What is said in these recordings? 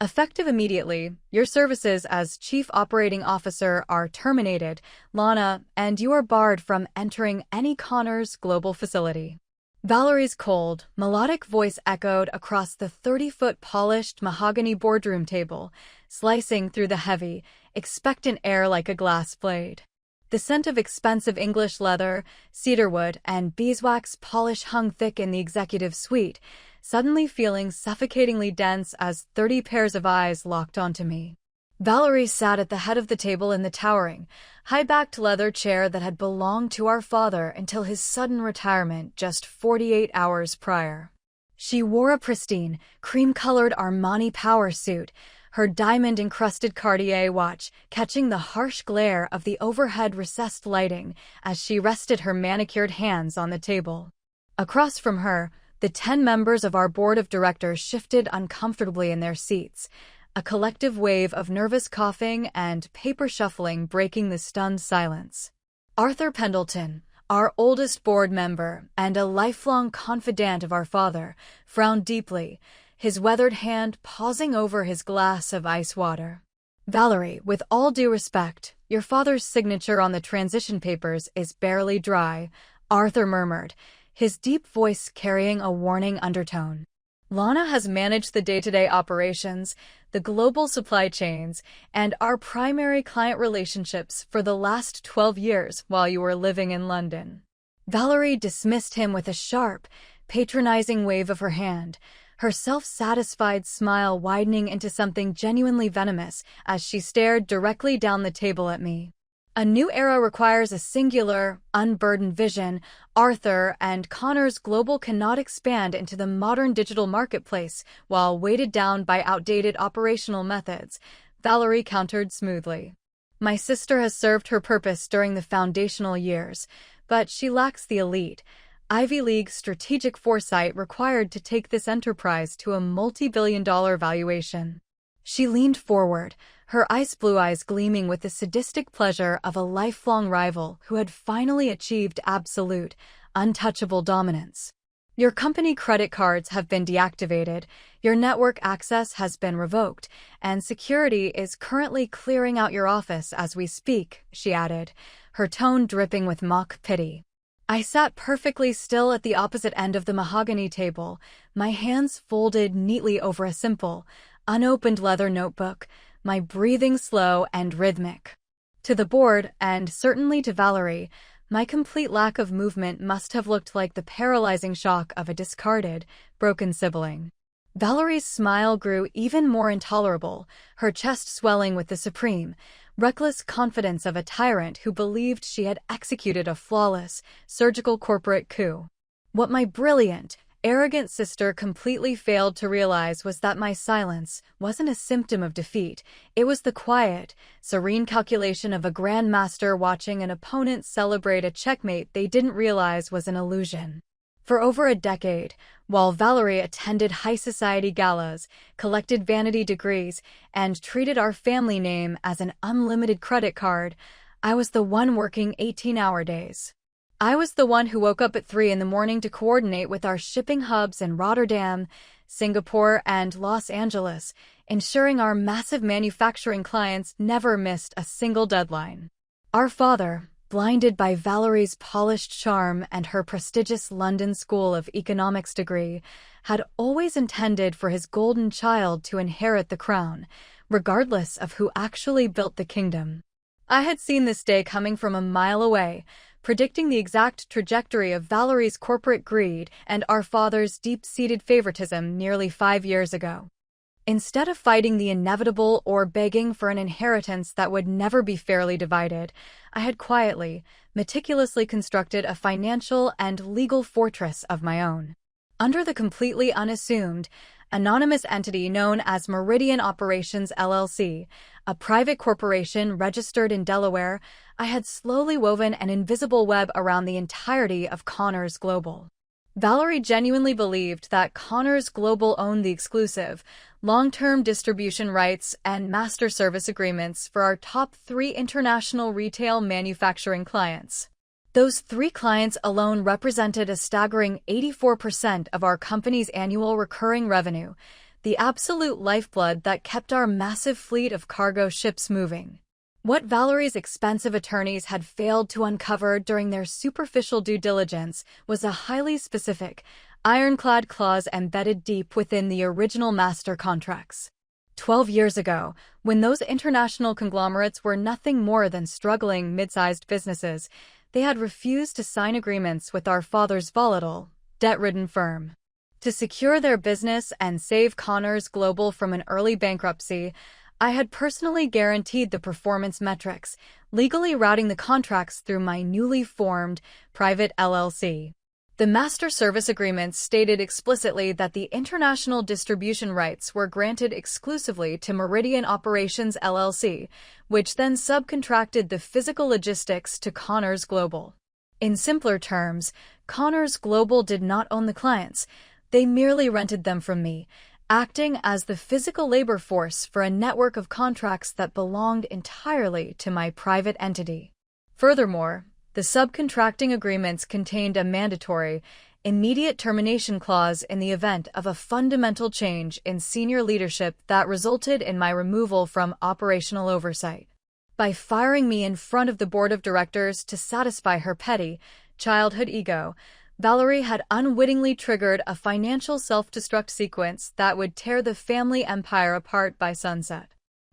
Effective immediately, your services as Chief Operating Officer are terminated, Lana, and you are barred from entering any Connors Global facility. Valerie's cold, melodic voice echoed across the 30-foot polished mahogany boardroom table, slicing through the heavy, expectant air like a glass blade. The scent of expensive English leather, cedarwood, and beeswax polish hung thick in the executive suite, suddenly feeling suffocatingly dense as 30 pairs of eyes locked onto me. Valerie sat at the head of the table in the towering, high-backed leather chair that had belonged to our father until his sudden retirement just 48 hours prior. She wore a pristine, cream-colored Armani power suit, her diamond-encrusted Cartier watch catching the harsh glare of the overhead recessed lighting as she rested her manicured hands on the table. Across from her, the 10 members of our board of directors shifted uncomfortably in their seats, a collective wave of nervous coughing and paper shuffling breaking the stunned silence. Arthur Pendleton, our oldest board member and a lifelong confidant of our father, frowned deeply, his weathered hand pausing over his glass of ice water. "Valerie, with all due respect, your father's signature on the transition papers is barely dry," Arthur murmured, his deep voice carrying a warning undertone. "Lana has managed the day-to-day operations, the global supply chains, and our primary client relationships for the last 12 years while you were living in London." Valerie dismissed him with a sharp, patronizing wave of her hand, her self-satisfied smile widening into something genuinely venomous as she stared directly down the table at me. "A new era requires a singular, unburdened vision. Arthur and Connors Global cannot expand into the modern digital marketplace while weighted down by outdated operational methods," Valerie countered smoothly. "My sister has served her purpose during the foundational years, but she lacks the elite, Ivy League strategic foresight required to take this enterprise to a multi-billion-dollar valuation." She leaned forward, her ice-blue eyes gleaming with the sadistic pleasure of a lifelong rival who had finally achieved absolute, untouchable dominance. "Your company credit cards have been deactivated, your network access has been revoked, and security is currently clearing out your office as we speak," she added, her tone dripping with mock pity. I sat perfectly still at the opposite end of the mahogany table, my hands folded neatly over a simple, unopened leather notebook, my breathing slow and rhythmic. To the board, and certainly to Valerie, my complete lack of movement must have looked like the paralyzing shock of a discarded, broken sibling. Valerie's smile grew even more intolerable, her chest swelling with the supreme, reckless confidence of a tyrant who believed she had executed a flawless, surgical corporate coup. What my brilliant, arrogant sister completely failed to realize was that my silence wasn't a symptom of defeat. It was the quiet, serene calculation of a grandmaster watching an opponent celebrate a checkmate they didn't realize was an illusion. For over a decade, while Valerie attended high society galas, collected vanity degrees, and treated our family name as an unlimited credit card, I was the one working 18-hour days. I was the one who woke up at 3 in the morning to coordinate with our shipping hubs in Rotterdam, Singapore, and Los Angeles, ensuring our massive manufacturing clients never missed a single deadline. Our father, blinded by Valerie's polished charm and her prestigious London School of Economics degree, had always intended for his golden child to inherit the crown, regardless of who actually built the kingdom. I had seen this day coming from a mile away, predicting the exact trajectory of Valerie's corporate greed and our father's deep-seated favoritism nearly 5 years ago. Instead of fighting the inevitable or begging for an inheritance that would never be fairly divided, I had quietly, meticulously constructed a financial and legal fortress of my own. Under the completely unassumed, anonymous entity known as Meridian Operations LLC, a private corporation registered in Delaware, I had slowly woven an invisible web around the entirety of Connors Global. Valerie genuinely believed that Connors Global owned the exclusive, long-term distribution rights and master service agreements for our top 3 international retail manufacturing clients. Those 3 clients alone represented a staggering 84% of our company's annual recurring revenue, the absolute lifeblood that kept our massive fleet of cargo ships moving. What Valerie's expensive attorneys had failed to uncover during their superficial due diligence was a highly specific, ironclad clause embedded deep within the original master contracts. 12 years ago, when those international conglomerates were nothing more than struggling mid-sized businesses, they had refused to sign agreements with our father's volatile, debt-ridden firm. To secure their business and save Connors Global from an early bankruptcy, I had personally guaranteed the performance metrics, legally routing the contracts through my newly formed private LLC. The master service agreements stated explicitly that the international distribution rights were granted exclusively to Meridian Operations LLC, which then subcontracted the physical logistics to Connors Global. In simpler terms, Connors Global did not own the clients, they merely rented them from me, acting as the physical labor force for a network of contracts that belonged entirely to my private entity. Furthermore, the subcontracting agreements contained a mandatory, immediate termination clause in the event of a fundamental change in senior leadership that resulted in my removal from operational oversight. By firing me in front of the board of directors to satisfy her petty, childhood ego, Valerie had unwittingly triggered a financial self-destruct sequence that would tear the family empire apart by sunset.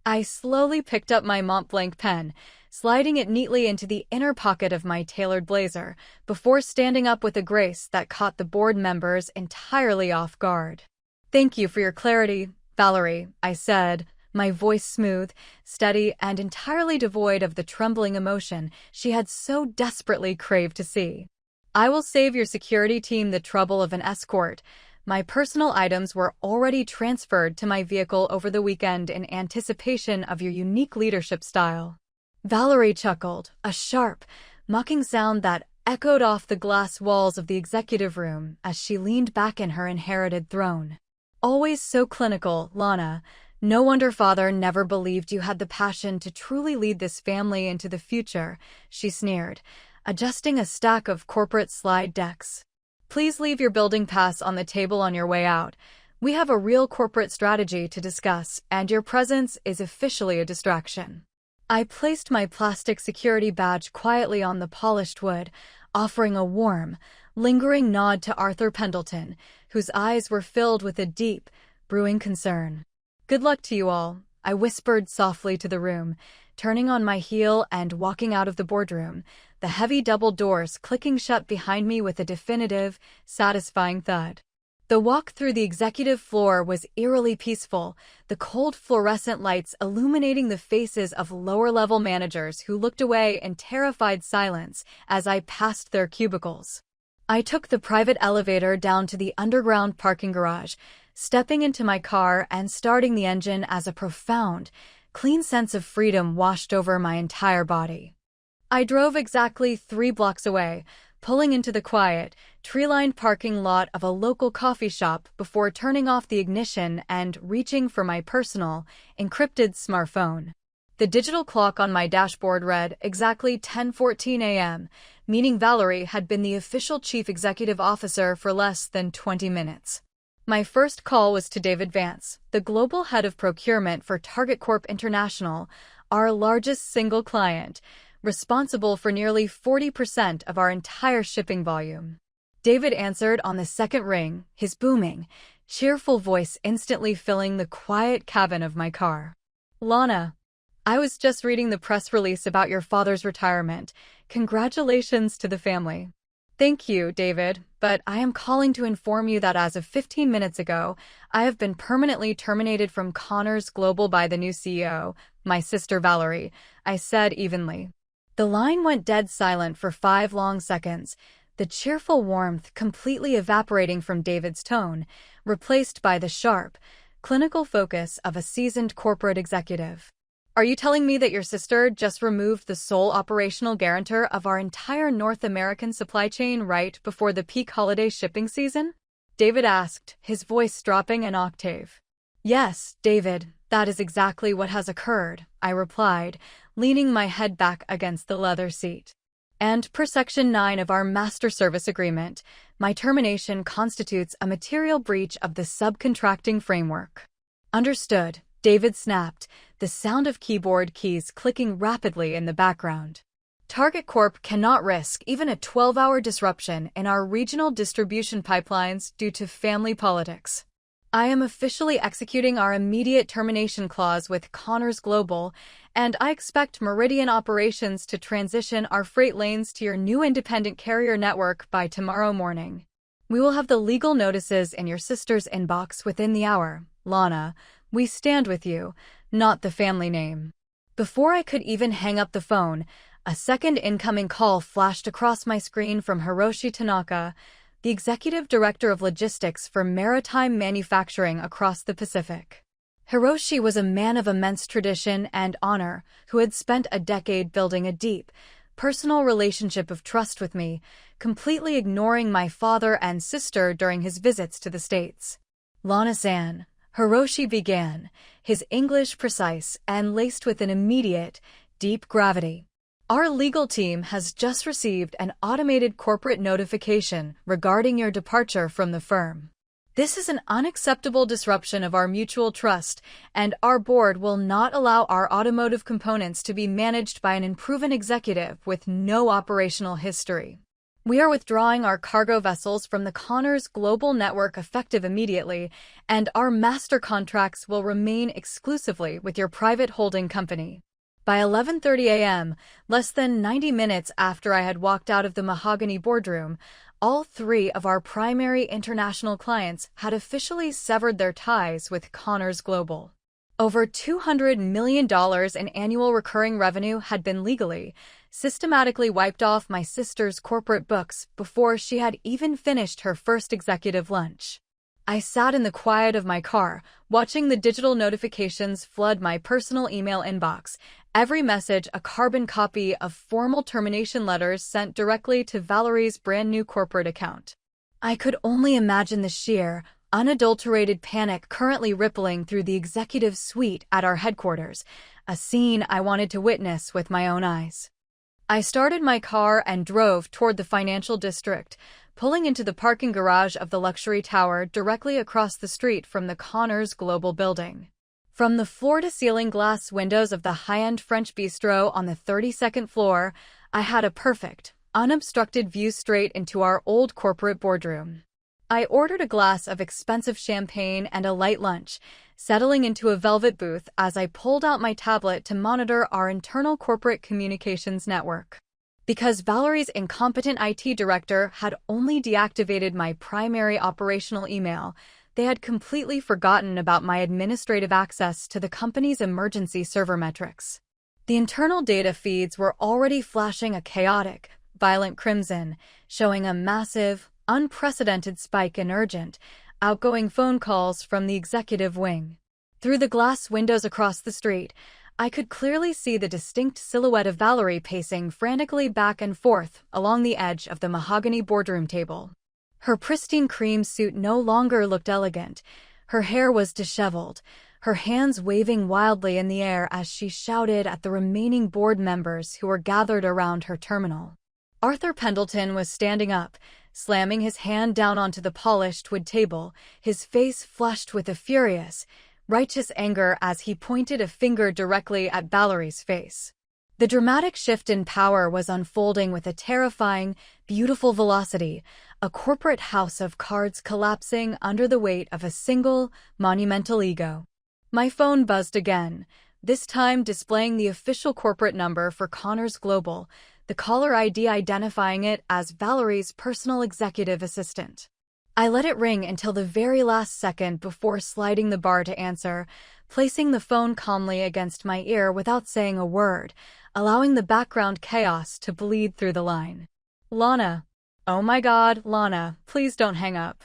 I slowly picked up my Montblanc pen, sliding it neatly into the inner pocket of my tailored blazer, before standing up with a grace that caught the board members entirely off guard. "Thank you for your clarity, Valerie," I said, my voice smooth, steady, and entirely devoid of the trembling emotion she had so desperately craved to see. "I will save your security team the trouble of an escort. My personal items were already transferred to my vehicle over the weekend in anticipation of your unique leadership style." Valerie chuckled, a sharp, mocking sound that echoed off the glass walls of the executive room as she leaned back in her inherited throne. "Always so clinical, Lana. No wonder Father never believed you had the passion to truly lead this family into the future," she sneered, adjusting a stack of corporate slide decks. "Please leave your building pass on the table on your way out. We have a real corporate strategy to discuss, and your presence is officially a distraction." I placed my plastic security badge quietly on the polished wood, offering a warm, lingering nod to Arthur Pendleton, whose eyes were filled with a deep, brewing concern. "Good luck to you all," I whispered softly to the room, turning on my heel and walking out of the boardroom, the heavy double doors clicking shut behind me with a definitive, satisfying thud. The walk through the executive floor was eerily peaceful, the cold fluorescent lights illuminating the faces of lower-level managers who looked away in terrified silence as I passed their cubicles. I took the private elevator down to the underground parking garage, stepping into my car and starting the engine as a profound, clean sense of freedom washed over my entire body. I drove exactly 3 blocks away, pulling into the quiet, tree-lined parking lot of a local coffee shop before turning off the ignition and reaching for my personal, encrypted smartphone. The digital clock on my dashboard read exactly 10:14 a.m., meaning Valerie had been the official chief executive officer for less than 20 minutes. My first call was to David Vance, the global head of procurement for Target Corp International, our largest single client, responsible for nearly 40% of our entire shipping volume. David answered on the second ring, his booming, cheerful voice instantly filling the quiet cabin of my car. "Lana, I was just reading the press release about your father's retirement. Congratulations to the family." "Thank you, David, but I am calling to inform you that as of 15 minutes ago, I have been permanently terminated from Connors Global by the new CEO, my sister Valerie," I said evenly. The line went dead silent for 5 long seconds, the cheerful warmth completely evaporating from David's tone, replaced by the sharp, clinical focus of a seasoned corporate executive. "Are you telling me that your sister just removed the sole operational guarantor of our entire North American supply chain right before the peak holiday shipping season?" David asked, his voice dropping an octave. "Yes, David, that is exactly what has occurred," I replied, leaning my head back against the leather seat. "And per Section 9 of our Master Service Agreement, My termination constitutes a material breach of the subcontracting framework. Understood, David snapped, the sound of keyboard keys clicking rapidly in the background. Target Corp cannot risk even a 12-hour disruption in our regional distribution pipelines due to family politics. I am officially executing our immediate termination clause with Connors Global, and I expect Meridian Operations to transition our freight lanes to your new independent carrier network by tomorrow morning. We will have the legal notices in your sister's inbox within the hour. Lana, we stand with you, not the family name. Before I could even hang up the phone, a second incoming call flashed across my screen from Hiroshi Tanaka, the Executive Director of Logistics for Maritime Manufacturing across the Pacific. Hiroshi was a man of immense tradition and honor who had spent a decade building a deep, personal relationship of trust with me, completely ignoring my father and sister during his visits to the States. Lana-san, Hiroshi began, his English precise and laced with an immediate, deep gravity. Our legal team has just received an automated corporate notification regarding your departure from the firm. This is an unacceptable disruption of our mutual trust, and our board will not allow our automotive components to be managed by an unproven executive with no operational history. We are withdrawing our cargo vessels from the Connors Global Network effective immediately, and our master contracts will remain exclusively with your private holding company. By 11:30 a.m., less than 90 minutes after I had walked out of the mahogany boardroom, all three of our primary international clients had officially severed their ties with Connors Global. Over $200 million in annual recurring revenue had been legally, systematically wiped off my sister's corporate books before she had even finished her first executive lunch. I sat in the quiet of my car, watching the digital notifications flood my personal email inbox, every message a carbon copy of formal termination letters sent directly to Valerie's brand new corporate account. I could only imagine the sheer, unadulterated panic currently rippling through the executive suite at our headquarters, a scene I wanted to witness with my own eyes. I started my car and drove toward the financial district, pulling into the parking garage of the luxury tower directly across the street from the Connors Global building. From the floor-to-ceiling glass windows of the high-end French bistro on the 32nd floor, I had a perfect, unobstructed view straight into our old corporate boardroom. I ordered a glass of expensive champagne and a light lunch, settling into a velvet booth as I pulled out my tablet to monitor our internal corporate communications network. Because Valerie's incompetent IT director had only deactivated my primary operational email, they had completely forgotten about my administrative access to the company's emergency server metrics. The internal data feeds were already flashing a chaotic, violent crimson, showing a massive, unprecedented spike in urgent, outgoing phone calls from the executive wing. Through the glass windows across the street, I could clearly see the distinct silhouette of Valerie pacing frantically back and forth along the edge of the mahogany boardroom table. Her pristine cream suit no longer looked elegant. Her hair was disheveled, her hands waving wildly in the air as she shouted at the remaining board members who were gathered around her terminal. Arthur Pendleton was standing up, slamming his hand down onto the polished wood table, his face flushed with a furious, righteous anger as he pointed a finger directly at Valerie's face. The dramatic shift in power was unfolding with a terrifying, beautiful velocity, a corporate house of cards collapsing under the weight of a single, monumental ego. My phone buzzed again, this time displaying the official corporate number for Connors Global, the caller ID identifying it as Valerie's personal executive assistant. I let it ring until the very last second before sliding the bar to answer, placing the phone calmly against my ear without saying a word, allowing the background chaos to bleed through the line. Lana. Oh my God, Lana, please don't hang up.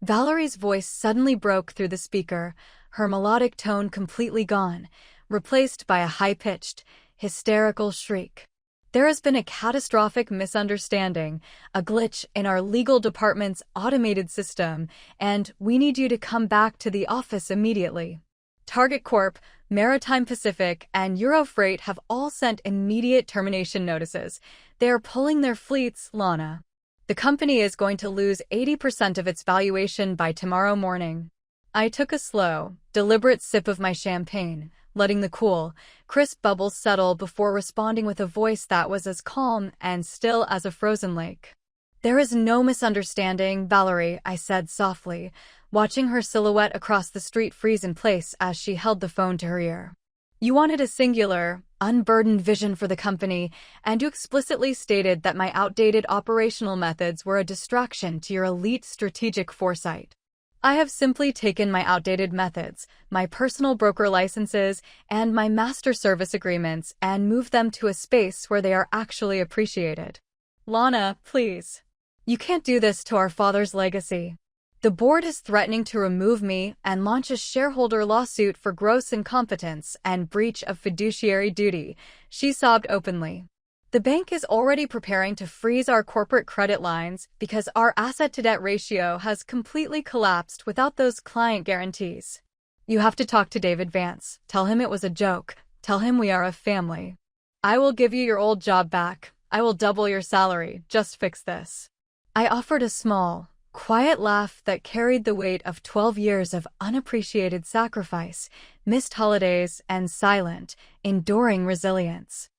Valerie's voice suddenly broke through the speaker, her melodic tone completely gone, replaced by a high-pitched, hysterical shriek. There has been a catastrophic misunderstanding, a glitch in our legal department's automated system, and we need you to come back to the office immediately. Target Corp, Maritime Pacific, and Eurofreight have all sent immediate termination notices. They are pulling their fleets, Lana. The company is going to lose 80% of its valuation by tomorrow morning. I took a slow, deliberate sip of my champagne, letting the cool, crisp bubbles settle before responding with a voice that was as calm and still as a frozen lake. "There is no misunderstanding, Valerie," I said softly, watching her silhouette across the street freeze in place as she held the phone to her ear. "You wanted a singular, unburdened vision for the company, and you explicitly stated that my outdated operational methods were a distraction to your elite strategic foresight. I have simply taken my outdated methods, my personal broker licenses, and my master service agreements and moved them to a space where they are actually appreciated." "Lana, please. You can't do this to our father's legacy. The board is threatening to remove me and launch a shareholder lawsuit for gross incompetence and breach of fiduciary duty," she sobbed openly. "The bank is already preparing to freeze our corporate credit lines because our asset-to-debt ratio has completely collapsed without those client guarantees. You have to talk to David Vance. Tell him it was a joke. Tell him we are a family. I will give you your old job back. I will double your salary. Just fix this." I offered a small, quiet laugh that carried the weight of 12 years of unappreciated sacrifice, missed holidays, and silent, enduring resilience.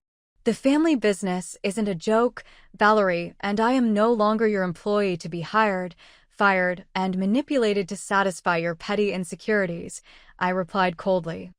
"The family business isn't a joke, Valerie, and I am no longer your employee to be hired, fired, and manipulated to satisfy your petty insecurities," I replied coldly.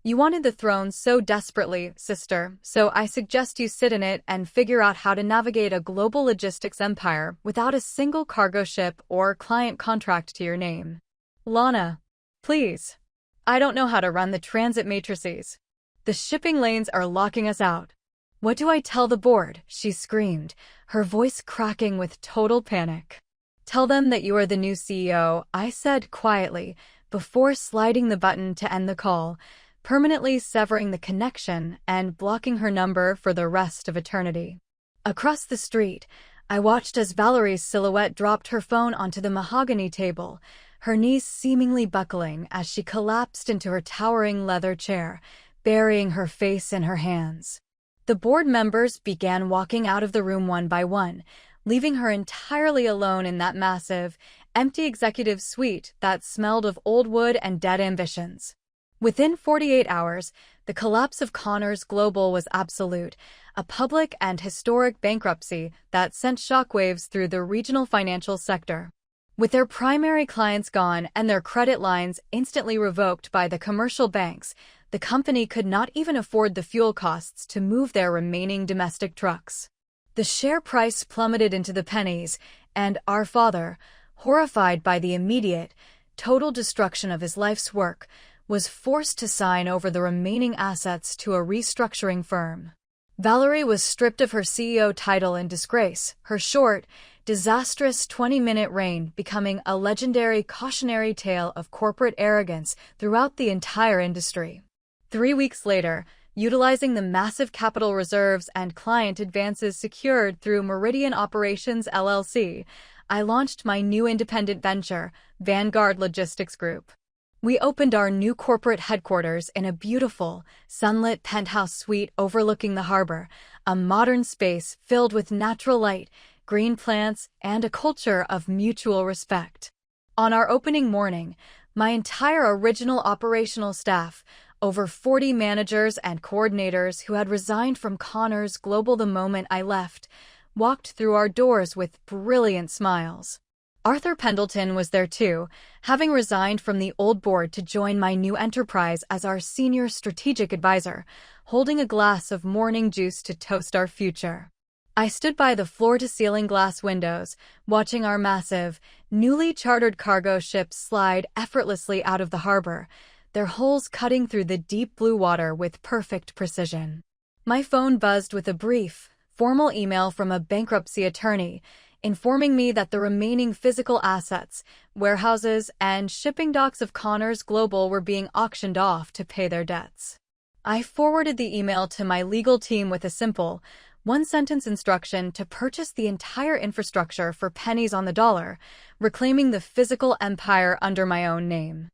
"You wanted the throne so desperately, sister, so I suggest you sit in it and figure out how to navigate a global logistics empire without a single cargo ship or client contract to your name." "Lana, please. I don't know how to run the transit matrices. The shipping lanes are locking us out." "What do I tell the board?" she screamed, her voice cracking with total panic. "Tell them that you are the new CEO," I said quietly, before sliding the button to end the call, permanently severing the connection and blocking her number for the rest of eternity. Across the street, I watched as Valerie's silhouette dropped her phone onto the mahogany table, her knees seemingly buckling as she collapsed into her towering leather chair, burying her face in her hands. The board members began walking out of the room one by one, leaving her entirely alone in that massive, empty executive suite that smelled of old wood and dead ambitions. Within 48 hours, the collapse of Connors Global was absolute, a public and historic bankruptcy that sent shockwaves through the regional financial sector. With their primary clients gone and their credit lines instantly revoked by the commercial banks, the company could not even afford the fuel costs to move their remaining domestic trucks. The share price plummeted into the pennies, and our father, horrified by the immediate, total destruction of his life's work, was forced to sign over the remaining assets to a restructuring firm. Valerie was stripped of her CEO title in disgrace, her short, disastrous 20-minute reign becoming a legendary cautionary tale of corporate arrogance throughout the entire industry. 3 weeks later, utilizing the massive capital reserves and client advances secured through Meridian Operations LLC, I launched my new independent venture, Vanguard Logistics Group. We opened our new corporate headquarters in a beautiful, sunlit penthouse suite overlooking the harbor, a modern space filled with natural light, green plants, and a culture of mutual respect. On our opening morning, my entire original operational staff, over 40 managers and coordinators who had resigned from Connors Global the moment I left, walked through our doors with brilliant smiles. Arthur Pendleton was there too, having resigned from the old board to join my new enterprise as our senior strategic advisor, holding a glass of morning juice to toast our future. I stood by the floor-to-ceiling glass windows, watching our massive, newly chartered cargo ships slide effortlessly out of the harbor, their hulls cutting through the deep blue water with perfect precision. My phone buzzed with a brief, formal email from a bankruptcy attorney, informing me that the remaining physical assets, warehouses, and shipping docks of Connors Global were being auctioned off to pay their debts. I forwarded the email to my legal team with a simple, one-sentence instruction to purchase the entire infrastructure for pennies on the dollar, reclaiming the physical empire under my own name.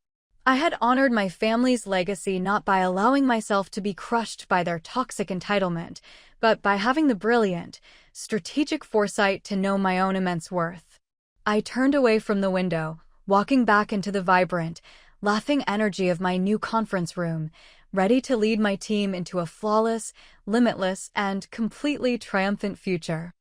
I had honored my family's legacy not by allowing myself to be crushed by their toxic entitlement, but by having the brilliant, strategic foresight to know my own immense worth. I turned away from the window, walking back into the vibrant, laughing energy of my new conference room, ready to lead my team into a flawless, limitless, and completely triumphant future.